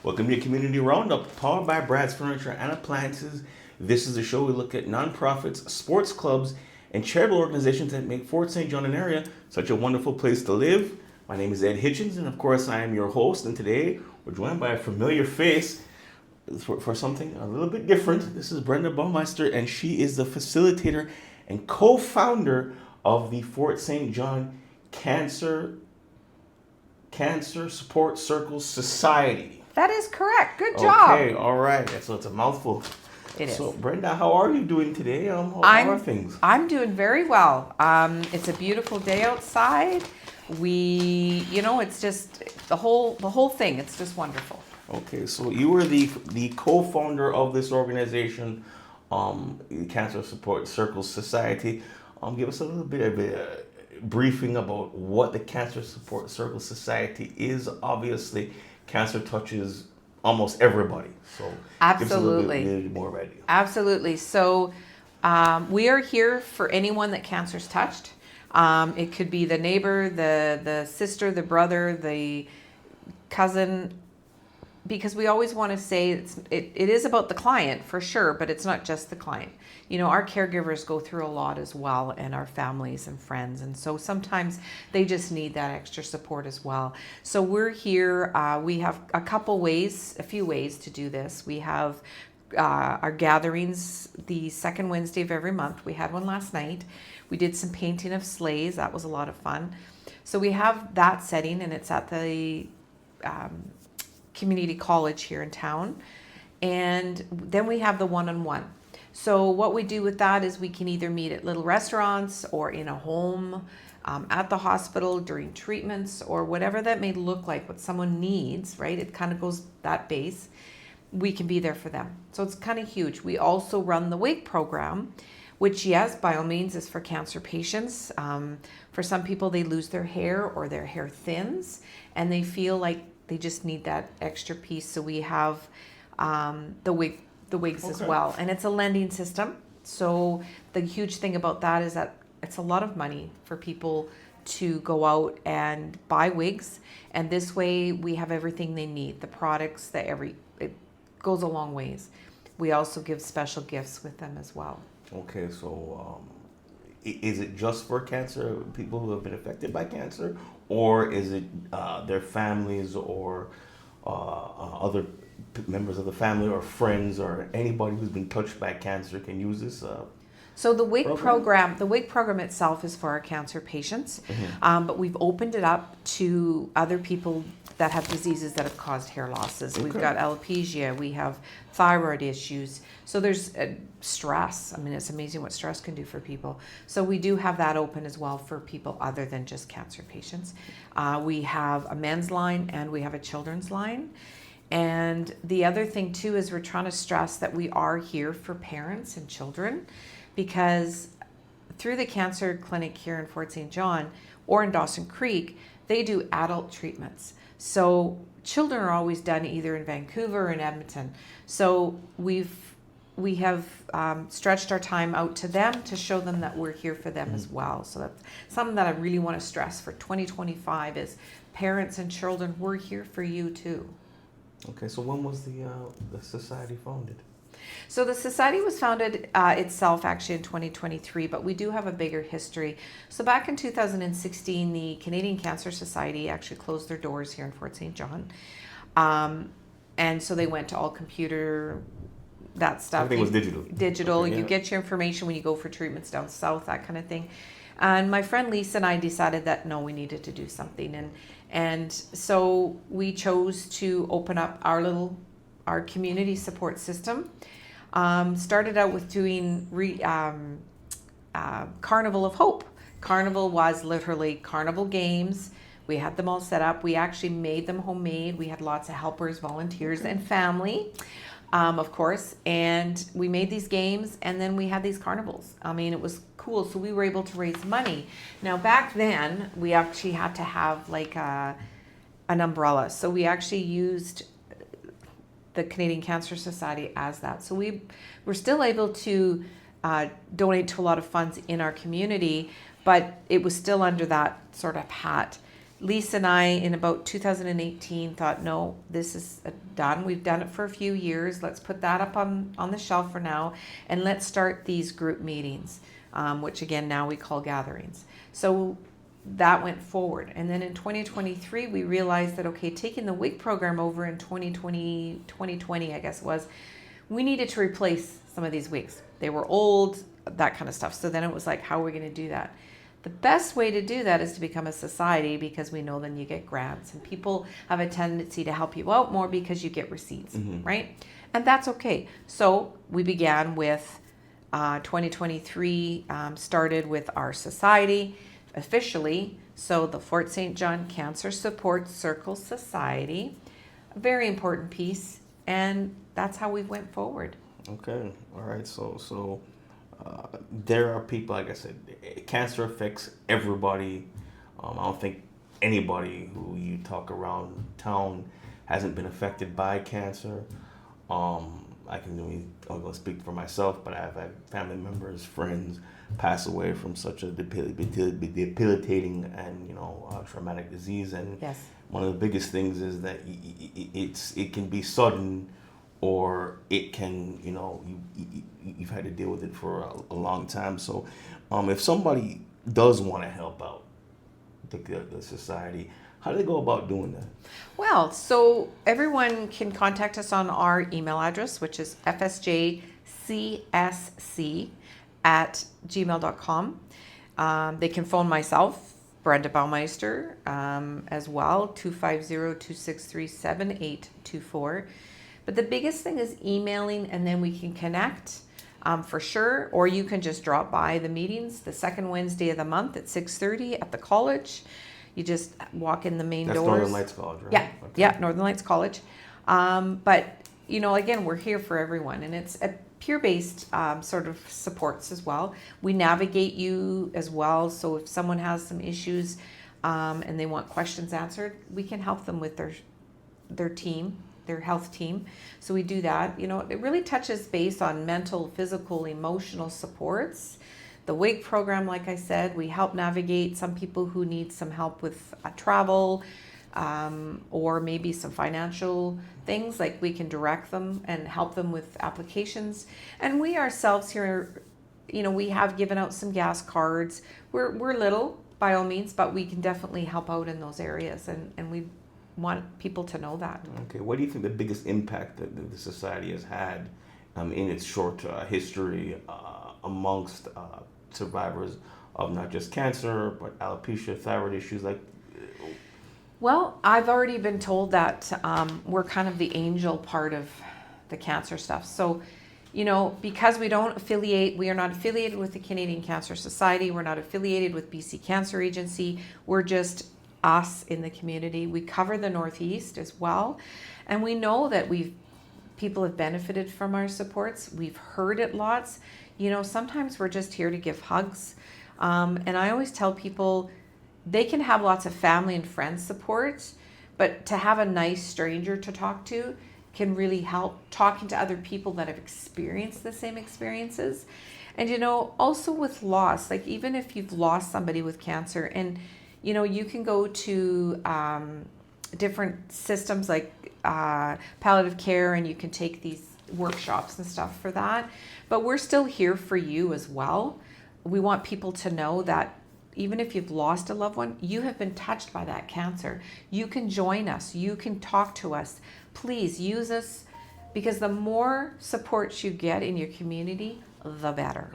Welcome to Community Roundup, powered by Brad's Furniture and Appliances. This is a show we look at nonprofits, sports clubs, and charitable organizations that make Fort St. John and area such a wonderful place to live. My name is Ed Hitchens, and of course, I am your host. And today, we're joined by a familiar face for something a little bit different. This is Brenda Baumeister, and she is the facilitator and co-founder of the Fort St. John Cancer Support Circle Society. That is correct. Good job. Okay, all right. So it's a mouthful. It is. So Brenda, how are you doing today? How are things? I'm doing very well. It's a beautiful day outside. It's just the whole thing. It's just wonderful. Okay, so you were the co-founder of this organization, the Cancer Support Circle Society. Give us a little bit of a briefing about what the Cancer Support Circle Society is. Obviously, cancer touches almost everybody. So absolutely, give us a little bit more idea. Absolutely. So we are here for anyone that cancer's touched. It could be the neighbor, the sister, the brother, the cousin, because we always want to say it is about the client for sure, but it's not just the client. Our caregivers go through a lot as well, and our families and friends. And so sometimes they just need that extra support as well. So we're here. We have a few ways to do this. We have our gatherings the second Wednesday of every month. We had one last night. We did some painting of sleighs. That was a lot of fun. So we have that setting, and it's at the community college here in town. And then we have the one-on-one. So what we do with that is we can either meet at little restaurants or in a home, at the hospital during treatments, or whatever that may look like, what someone needs, right? It kind of goes that base. We can be there for them. So it's kind of huge. We also run the wig program, which, yes, by all means is for cancer patients. For some people, they lose their hair or their hair thins and they feel like they just need that extra piece. So we have the wigs as well. And it's a lending system. So the huge thing about that is that it's a lot of money for people to go out and buy wigs. And this way we have everything they need, the products, it goes a long ways. We also give special gifts with them as well. Okay, so is it just for cancer, people who have been affected by cancer, or is it their families or other members of the family or friends or anybody who's been touched by cancer can use this? So the wig program itself is for our cancer patients, but we've opened it up to other people that have diseases that have caused hair losses. Okay. We've got alopecia, we have thyroid issues. So there's stress. I mean, it's amazing what stress can do for people. So we do have that open as well for people other than just cancer patients. We have a men's line and we have a children's line. And the other thing too is we're trying to stress that we are here for parents and children, because through the cancer clinic here in Fort St. John or in Dawson Creek, they do adult treatments. So children are always done either in Vancouver or in Edmonton. So we have stretched our time out to them to show them that we're here for them as well. So that's something that I really want to stress for 2025 is parents and children, we're here for you too. Okay, so when was the society founded? So the society was founded itself actually in 2023, but we do have a bigger history. So back in 2016, the Canadian Cancer Society actually closed their doors here in Fort St. John. And so they went to all computer, that stuff. Everything was digital. Digital. Okay, yeah. You get your information when you go for treatments down south, that kind of thing. And my friend Lisa and I decided that no, we needed to do something. And so we chose to open up our community support system. Started out with doing Carnival of Hope. Carnival was literally carnival games. We had them all set up. We actually made them homemade. We had lots of helpers, volunteers, and family, of course. And we made these games, and then we had these carnivals. I mean, it was cool. So we were able to raise money. Now, back then, we actually had to have like an umbrella. So we actually used the Canadian Cancer Society as that. So we were still able to donate to a lot of funds in our community, but it was still under that sort of hat. Lisa and I, in about 2018, thought, no, this is done. We've done it for a few years. Let's put that up on the shelf for now, and let's start these group meetings, which again now we call gatherings. So that went forward. And then in 2023, we realized that, okay, taking the WIG program over in 2020, I guess it was, we needed to replace some of these WIGs. They were old, that kind of stuff. So then it was like, how are we going to do that? The best way to do that is to become a society, because we know then you get grants and people have a tendency to help you out more because you get receipts, right? And that's okay. So we began with 2023, started with our society officially. So the Fort St. John Cancer Support Circle Society, a very important piece. And that's how we went forward. Okay. All right. So there are people, like I said, cancer affects everybody. I don't think anybody who you talk around town hasn't been affected by cancer. I'm going to speak for myself, but I've had family members, friends pass away from such a debilitating and traumatic disease. And Yes. one of the biggest things is that it can be sudden, or it can, you've had to deal with it for a long time. So if somebody does want to help out the society, how do they go about doing that? Well, so everyone can contact us on our email address, which is fsjcsc@gmail.com. They can phone myself, Brenda Baumeister, as well, 250-263-7824. But the biggest thing is emailing, and then we can connect for sure. Or you can just drop by the meetings the second Wednesday of the month at 6:30 at the college. You just walk in the main That's doors. Northern Lights College, right? Yeah, Okay. yeah, Northern Lights College. But, again, we're here for everyone. And it's a peer-based sort of supports as well. We navigate you as well. So if someone has some issues and they want questions answered, we can help them with their team, their health team. So we do that. It really touches base on mental, physical, emotional supports. The WIG program, like I said, we help navigate some people who need some help with travel or maybe some financial things. Like we can direct them and help them with applications. And we ourselves here, we have given out some gas cards. We're little by all means, but we can definitely help out in those areas, and we want people to know that. Okay, what do you think the biggest impact that the society has had in its short history amongst survivors of not just cancer, but alopecia, thyroid issues? Well, I've already been told that we're kind of the angel part of the cancer stuff. So, because we are not affiliated with the Canadian Cancer Society, we're not affiliated with BC Cancer Agency, we're just us in the community. We cover the Northeast as well, and we know that people have benefited from our supports. We've heard it lots. Sometimes we're just here to give hugs, and I always tell people they can have lots of family and friends support, but to have a nice stranger to talk to can really help. Talking to other people that have experienced the same experiences. And also with loss, like even if you've lost somebody with cancer, and you can go to different systems like palliative care, and you can take these workshops and stuff for that. But we're still here for you as well. We want people to know that even if you've lost a loved one, you have been touched by that cancer. You can join us. You can talk to us. Please use us, because the more support you get in your community, the better.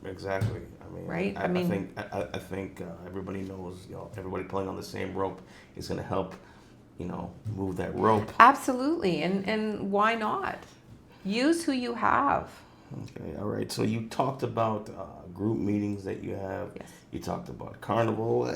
Exactly. Right? I think everybody knows, everybody pulling on the same rope is going to help, move that rope. Absolutely. And why not? Use who you have. Okay, all right. So you talked about group meetings that you have. Yes. You talked about carnival.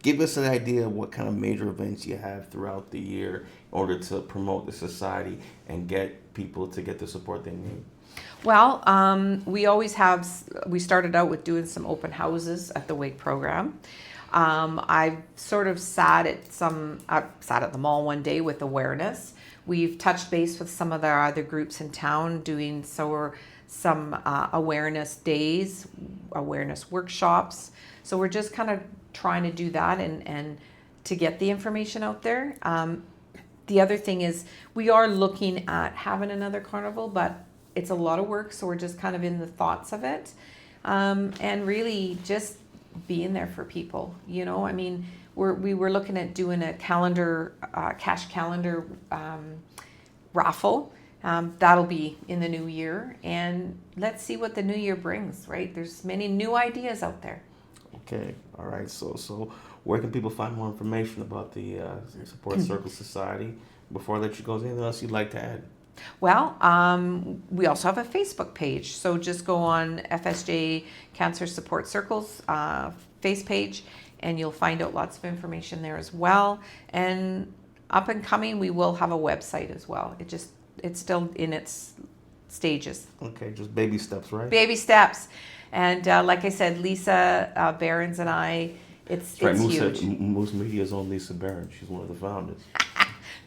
Give us an idea of what kind of major events you have throughout the year in order to promote the society and get people to get the support they need. Well, we started out with doing some open houses at the WIG program. I've sort of sat at the mall one day with awareness. We've touched base with some of the other groups in town doing some awareness days, awareness workshops. So we're just kind of trying to do that and to get the information out there. The other thing is we are looking at having another carnival, but it's a lot of work, so we're just kind of in the thoughts of it. And really just being there for people, you know. I mean, we were looking at doing a calendar, cash calendar raffle. That'll be in the new year, and let's see what the new year brings, right? There's many new ideas out there. Okay, all right. So where can people find more information about the Support Circle Society? Before I let you go, is there anything else you'd like to add? Well, we also have a Facebook page, so just go on FSJ Cancer Support Circles face page, and you'll find out lots of information there as well. And up and coming, we will have a website as well. It's still in its stages. Okay, just baby steps, right? Baby steps. And like I said, Lisa Behrens and I, it's huge. Moose Media's own Lisa Behrens. She's one of the founders.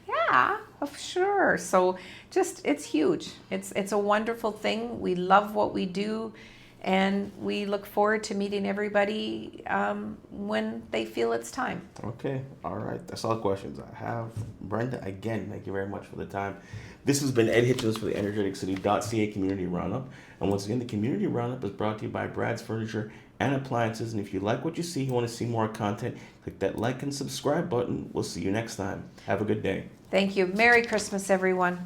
Yeah, sure. So it's huge. It's a wonderful thing. We love what we do, and we look forward to meeting everybody when they feel it's time. Okay, all right. That's all the questions I have. Brenda, again, thank you very much for the time. This has been Ed Hitchens for the EnergeticCity.ca Community Roundup. And once again, the Community Roundup is brought to you by Brad's Furniture and Appliances. And if you like what you see, you want to see more content, click that like and subscribe button. We'll see you next time. Have a good day. Thank you. Merry Christmas, everyone.